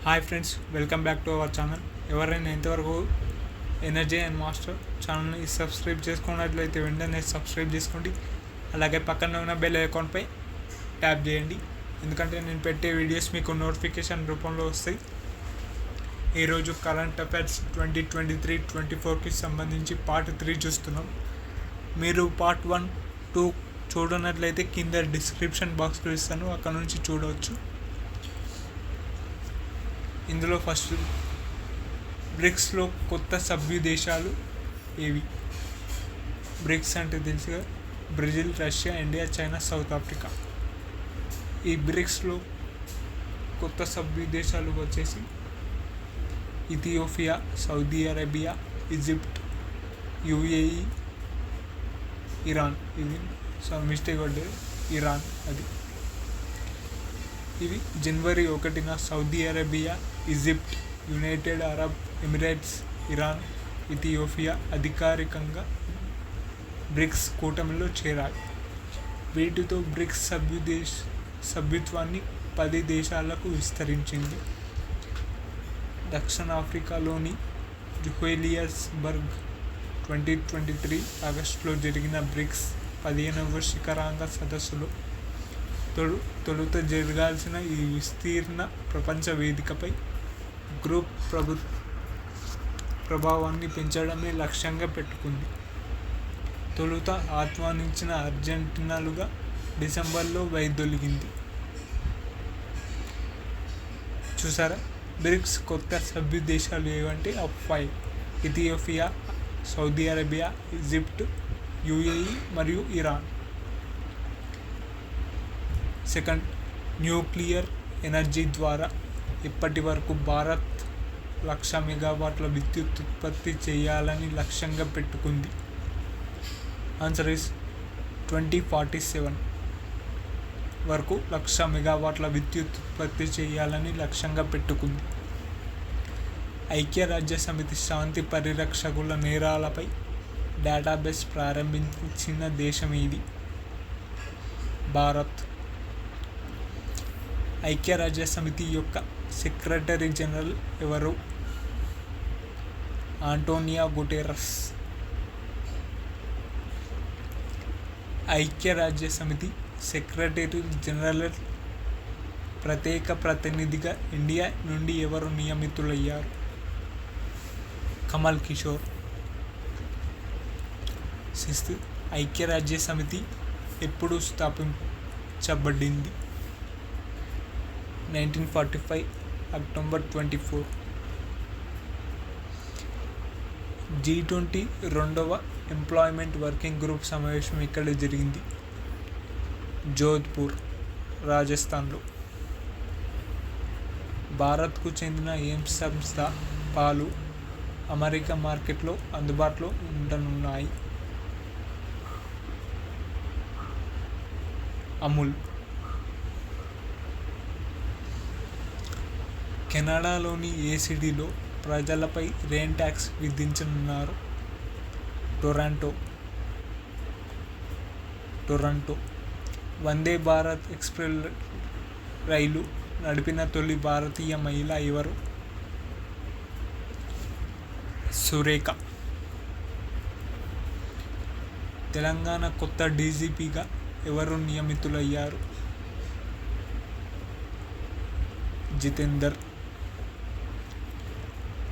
Hi friends, welcome back to our channel. ఎవరైనా ఇంతవరకు energy and master ఛానల్ని subscribe చేసుకున్నట్లయితే వెంటనే సబ్స్క్రైబ్ చేసుకోండి. అలాగే పక్కన ఉన్న బెల్ ఐకాన్పై ట్యాప్ చేయండి, ఎందుకంటే నేను పెట్టే వీడియోస్ మీకు నోటిఫికేషన్ రూపంలో వస్తాయి. ఈరోజు కరెంట్ అఫైర్స్ 2023-24కి సంబంధించి పార్ట్ 3 చూస్తున్నాం. మీరు పార్ట్ 1, 2 చూడనట్లయితే కింద డిస్క్రిప్షన్ బాక్స్లో ఇస్తాను, అక్కడ నుంచి చూడవచ్చు. ఇందులో ఫస్ట్, బ్రిక్స్లో కొత్త సభ్య దేశాలు ఏవి? బ్రిక్స్ అంటే తెలుసుగా, బ్రెజిల్, రష్యా, ఇండియా, చైనా, సౌత్ ఆఫ్రికా. ఈ బ్రిక్స్లో కొత్త సభ్య దేశాలు వచ్చేసి Ethiopia, Saudi Arabia, Egypt, UAE, Iran. ఇది మిస్టేక్ పడ్డది, ఇరాన్ అది. ఇవి జనవరి 1న Saudi Arabia, Egypt, United Arab Emirates, Iran, Ethiopia అధికారికంగా బ్రిక్స్ కూటమిలో చేరాయి. వీటితో బ్రిక్స్ సభ్యత్వాన్ని 10 దేశాలకు విస్తరించింది. దక్షిణాఫ్రికాలోని జోహెలియర్స్బర్గ్ 2023 ఆగస్టులో జరిగిన బ్రిక్స్ 15వ శిఖరాంగ సదస్సులో తొలుత జరగాల్సిన ఈ విస్తీర్ణ ప్రపంచ వేదికపై గ్రూప్ ప్రభావాన్ని పెంచడమే లక్ష్యంగా పెట్టుకుంది. తొలుత ఆహ్వానించిన అర్జెంటీనాలుగా డిసెంబర్లో వైదొలిగింది. చూసారా, బ్రిక్స్ కొత్త సభ్య దేశాలు ఏవంటే 5: Ethiopia, Saudi Arabia, Egypt, UAE మరియు ఇరాన్. సెకండ్, న్యూక్లియర్ ఎనర్జీ ద్వారా ఇప్పటి వరకు భారత్ 1,00,000 మెగావాట్ల విద్యుత్ ఉత్పత్తి చేయాలని లక్ష్యంగా పెట్టుకుంది. ఆన్సర్ ఈస్ 2047 వరకు 1,00,000 మెగావాట్ల విద్యుత్ ఉత్పత్తి చేయాలని లక్ష్యంగా పెట్టుకుంది. ఐక్యరాజ్యసమితి శాంతి పరిరక్షకుల నేరాలపై డేటాబేస్ ప్రారంభించిన దేశం ఇది. భారత్. ఐక్యరాజ్యసమితి యొక్క సెక్రటరీ జనరల్ ఎవరు? Antonio Guterres. ఐక్యరాజ్యసమితి సెక్రటరీ జనరల్ ప్రత్యేక ప్రతినిధిగా ఇండియా నుండి ఎవరు నియమితులయ్యారు? కమల్ కిషోర్. 6, ఐక్యరాజ్యసమితి ఎప్పుడు స్థాపించబడింది? 1945 అక్టోబర్ 24. G20 2వ ఎంప్లాయ్మెంట్ వర్కింగ్ గ్రూప్ సమావేశం ఇక్కడ జరిగింది. జోధ్పూర్, రాజస్థాన్లో. భారత్కు చెందిన ఎయిమ్స్ సంస్థ పాలు అమెరికా మార్కెట్లో అందుబాటులో ఉండనున్నాయి. అమూల్. కెనడాలోని ఏ సిటీలో ప్రజలపై rain tax విధించనున్నారు? Toronto. Vande Bharat express రైలు నడిపిన తొలి భారతీయ మహిళ ఎవరు? సురేఖ. తెలంగాణ కొత్త డీజీపీగా ఎవరు నియమితులయ్యారు? జితేందర్.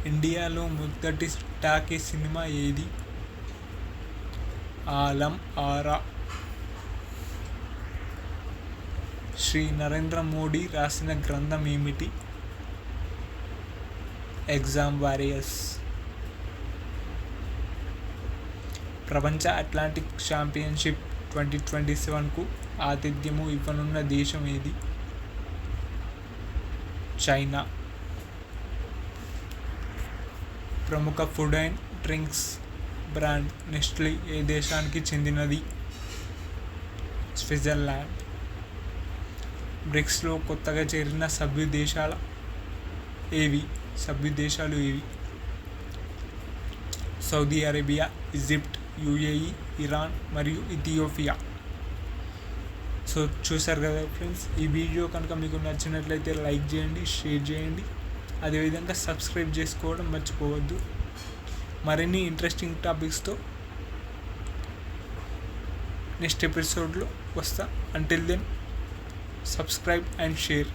ఇండియాలో మొదటి టాకీ సినిమా ఏది? ఆలం ఆరా. శ్రీ నరేంద్ర మోడీ రాసిన గ్రంథం ఏమిటి? Exam warriors. ప్రపంచ అథ్లెటిక్స్ ఛాంపియన్షిప్ 2027కు ఆతిథ్యము ఇవ్వనున్న దేశం ఏది? చైనా. ప్రముఖ food and drinks brand Nestle ఏ దేశానికి చెందినది? స్విట్జర్లాండ్. బ్రిక్స్లో కొత్తగా చేరిన సభ్య దేశాలు ఏవి? Saudi Arabia, Egypt, UAE, Iran మరియు ఇథియోపియా. సో చూసారు కదా ఫ్రెండ్స్, ఈ వీడియో కనుక మీకు నచ్చినట్లయితే లైక్ చేయండి, షేర్ చేయండి. అదేవిధంగా సబ్స్క్రైబ్ చేసుకోవడం మర్చిపోవద్దు. మరిన్ని ఇంట్రెస్టింగ్ టాపిక్స్తో నెక్స్ట్ ఎపిసోడ్లో వస్తా. Until then, subscribe and share.